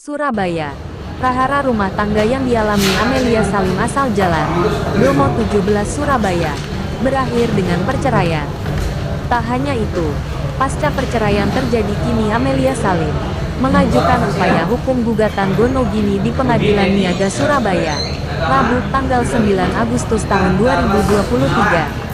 Surabaya. Prahara rumah tangga yang dialami Amelia Salim asal Jalan Bromo 17 Surabaya berakhir dengan perceraian. Tak hanya itu, pasca perceraian terjadi kini Amelia Salim mengajukan upaya hukum gugatan Gonogini di Pengadilan Niaga Surabaya, Rabu tanggal 9 Agustus tahun 2023.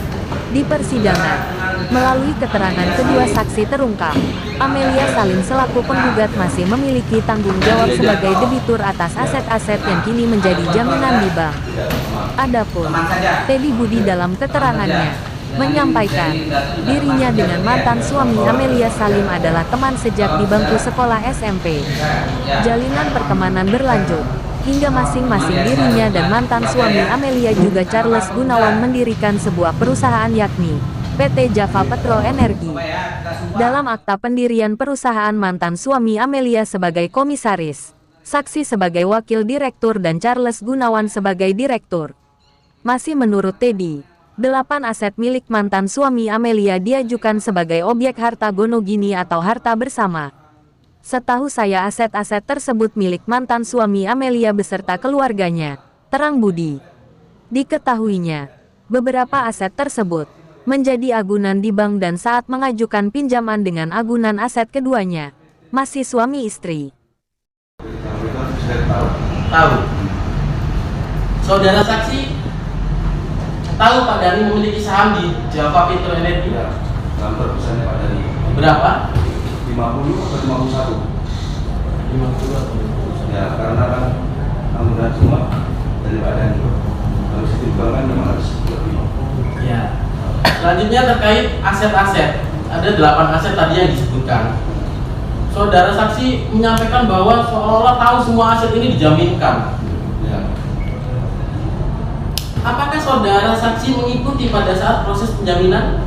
Di persidangan, melalui keterangan kedua saksi terungkap, Amelia Salim selaku penggugat masih memiliki tanggung jawab sebagai debitur atas aset-aset yang kini menjadi jaminan di bank. Adapun Teddy Budi dalam keterangannya menyampaikan dirinya dengan mantan suami Amelia Salim adalah teman sejak di bangku sekolah SMP. Jalinan pertemanan berlanjut hingga masing-masing dirinya dan mantan suami Amelia juga Charles Gunawan mendirikan sebuah perusahaan yakni PT Java Petrol Energi. Dalam akta pendirian perusahaan, mantan suami Amelia sebagai komisaris, saksi sebagai wakil direktur dan Charles Gunawan sebagai direktur. Masih menurut Teddy, 8 aset milik mantan suami Amelia diajukan sebagai objek harta Gonogini atau harta bersama. Setahu saya aset-aset tersebut milik mantan suami Amelia beserta keluarganya, terang Budi. Diketahuinya, beberapa aset tersebut menjadi agunan di bank dan saat mengajukan pinjaman dengan agunan aset keduanya, masih suami istri. Tahu. Saudara saksi tahu Pak Dhani memiliki saham di Java Petrol Energi? Ya, dalam perpesannya Pak Dhani. Berapa? 50 atau 51? 50 atau 51? Ya, karena kan amunan semua dari Pak Dhani. Kalau dipertimbangkan memang harus lebih. Ya. Selanjutnya terkait aset-aset, ada 8 aset tadi yang disebutkan. Saudara saksi menyampaikan bahwa seolah-olah tahu semua aset ini dijaminkan. Ya. Apakah saudara saksi mengikuti pada saat proses penjaminan?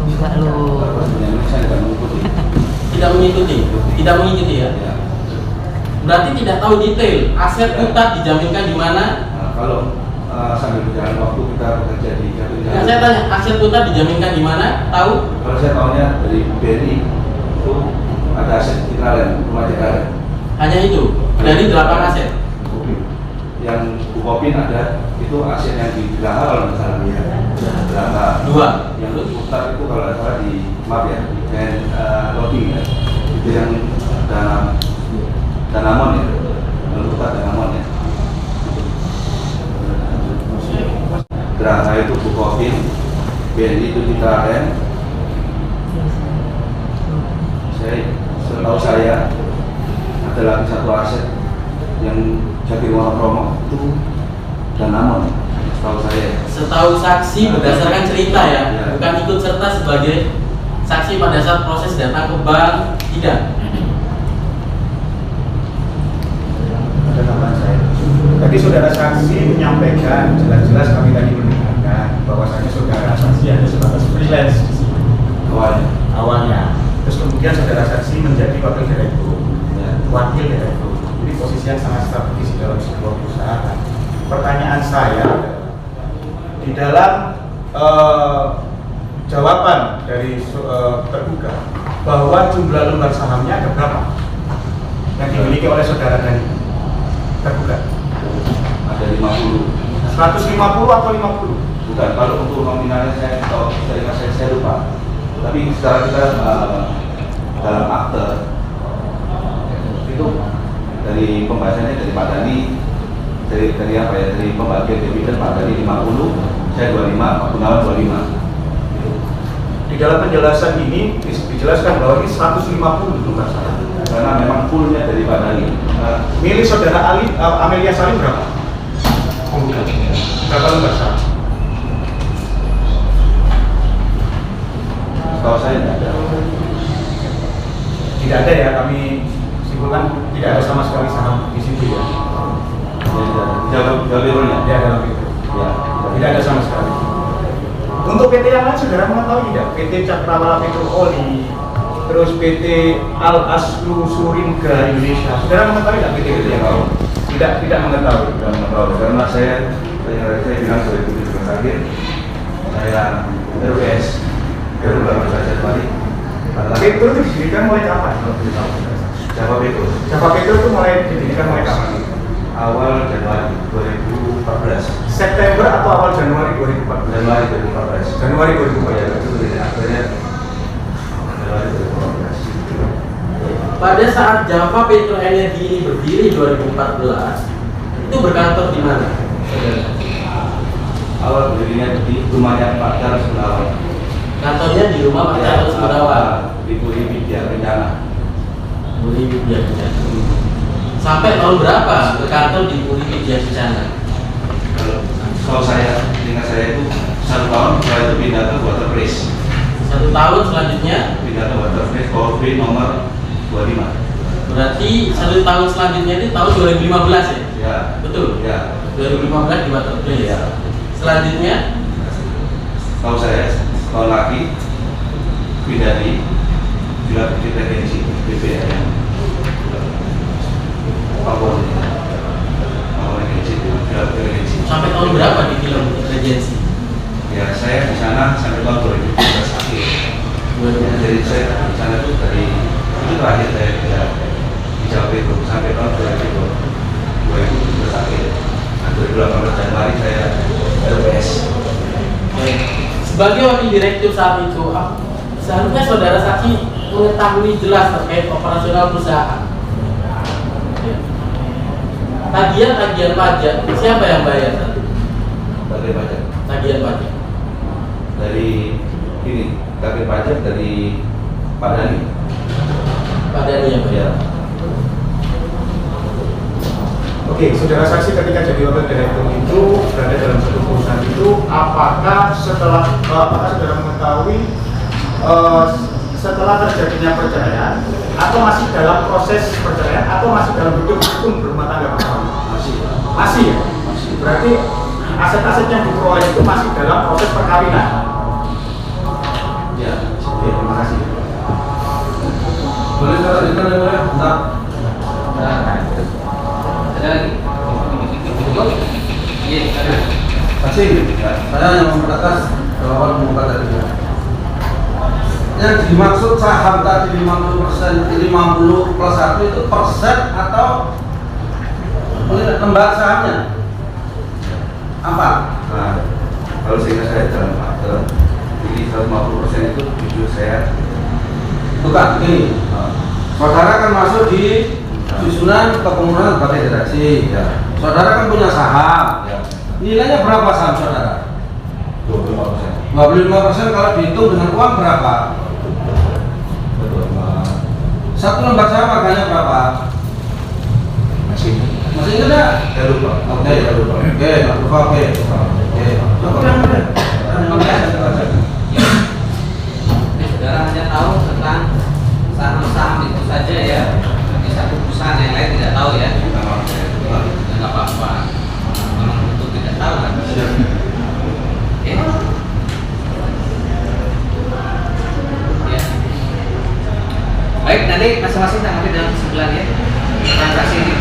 Enggak loh. Saya tidak mengikuti. Tidak mengikuti ya? Ya. Berarti tidak tahu detail aset putat dijaminkan di mana? Nah, kalau sambil berjalan waktu kita bekerja di Nah, saya tanya, aset putat dijaminkan di mana? Tahu? Kalau saya tahunya dari BRI itu ada aset Citralen, rumah Citralen. Hanya itu? Dari 8 aset? Yang Bukopin ada, itu aset yang di Geraha kalau nggak salah. Geraha 2. Yang putar itu kalau nggak salah di MAP ya, dan lobby ya. Itu yang Danamon ya, yang putar Danamon ya. Geraha itu Bukopin, BNI itu Citralen. Setahu saya ada lagi satu aset yang Jati Wonokromo itu Danamon, setahu saya. Setahu saksi berdasarkan cerita ya, bukan ikut serta sebagai saksi pada saat proses datang ke bank, tidak? Ada tambahan saya. Tadi saudara saksi menyampaikan jelas-jelas kami tadi mendengarkan bahwasanya saudara saksi ada sebatas freelance di sini awalnya. Terus kemudian saudara saksi menjadi wakil direktur. Jadi posisi yang sangat strategis di dalam sebuah perusahaan. Pertanyaan saya di dalam jawaban dari tergugat bahwa jumlah lembar sahamnya ada berapa yang dimiliki oleh saudara Dhani tergugat? Ada 50. 150 atau 50? Bukan, kalau untuk nominalnya saya tahu, saya lupa. Tapi secara kita dalam akte itu dari pembahasannya dari Pak Dhani, dari apa ya, dari pembagian dividen Pak Dhani 50, saya 25, Pak Gunawan 25. Di dalam penjelasan ini dijelaskan bahwa ini 150 lembar saham. Karena memang fullnya dari Pak Dhani. Milik saudara Amelia Salim berapa? Berapa lembar saham? Setahu saya tidak ada. Tidak ada ya, kami simpulkan tidak ada sama sekali saham di situ ya. Jalurnya. Ya, dalam itu. Ya. Tidak ada sama sekali. Untuk PT yang lain saudara mengetahui tidak? PT Cakrawala Petrol Oli, terus PT Al Aslu Suringa Indonesia. Saudara mengetahui tidak PT yang lain? Tidak mengetahui. Tidak mengetahui karena saya bilang sebagai publik terakhir, saya RWS, baru saja balik. Petrol itu didirikan mulai kapan? Kalau boleh tahu. Java Beko. Java Beko itu mulai didirikan mulai kapan? Awal Januari 2014. September atau awal Januari 2014? Januari 2014. Januari Ya, 2014. itu akhirnya Januari 2014. Pada saat Java Petro Energi ini berdiri 2014, itu berkantor di mana? Awal berdirinya di rumahnya Pak Charles Gunawan. Kantornya di rumah Pak Charles Gunawan. Di Puri Widya Kencana. Puri Widya Kencana. Sampai tahun berapa berkantor di Puri Widya Kencana? Kalau saya, dengan saya itu 1 tahun, setelah itu pindah ke Waterplace. 1 tahun selanjutnya, Pindah ke Waterplace, Power Free nomor 25. berarti 1 tahun selanjutnya itu tahun 2015 ya? Ya, Betul? ya. 2015 di Waterplace. Ya. Selanjutnya, Tahu saya tahun lagi pindah di Villa Regency BPN Papua Regency Villa Regency. sampai tahun berapa di film Regency? Ya saya di sana sampai tahun 2017 akhir. Ya, jadi saya di sana itu dari itu terakhir saya kerja di Jawa itu sampai tahun 2017 akhir. Nah, 2018 Januari saya LPS. Baik. Sebagai wakil direktur saat itu, seharusnya saudara saksi mengetahui jelas terkait operasional perusahaan. Ya. Tagihan pajak, siapa yang bayar? Bagai pajak Tagihan pajak. dari ini, bagai pajak dari Pak Dhani. Pak Dhani yang bayar. Oke, saudara saksi ketika jadi wakil direktur itu berada dalam satu perusahaan itu, apakah setelah saudara mengetahui setelah terjadinya perceraian, atau masih dalam proses perceraian, atau masih dalam bentuk hukum berumah tangga bersama? Masih ya? Masih. Berarti aset-aset yang diperoleh itu masih dalam proses perkawinan. Ya. Oke, terima kasih. Boleh saya lanjutkan ya, boleh? Bentar. Ada lagi? Iya, ada. Masih. Saya hanya mempertegas jawaban pembuka tadi. Yang dimaksud saham tadi 50%, 50 plus 1 itu persen atau lembar sahamnya? Apa? Nah, kalau sehingga saya dalam akte, jadi 150% itu jujur saya. Bukan, ini. Saudara kan masuk di susunan kepengurusan sebagai direksi. Ya. Saudara kan punya saham. Ya. Nilainya berapa saham saudara? 25%. 25% kalau dihitung dengan uang berapa? Satu lembar saham harganya berapa? Masih. Masih ingat nggak? Saya lupa. Oke, Saya lupa. oke, lupa, oke. Oke. Coba yang ada. Saudara hanya tahu tentang saham-saham itu saja ya, di satu perusahaan yang lain tidak tahu ya. Nggak apa-apa, memang itu tidak tahu kan. Oke. Ya. Baik, nanti masing-masing tanggapi dalam kesimpulan ya. Transaksi ini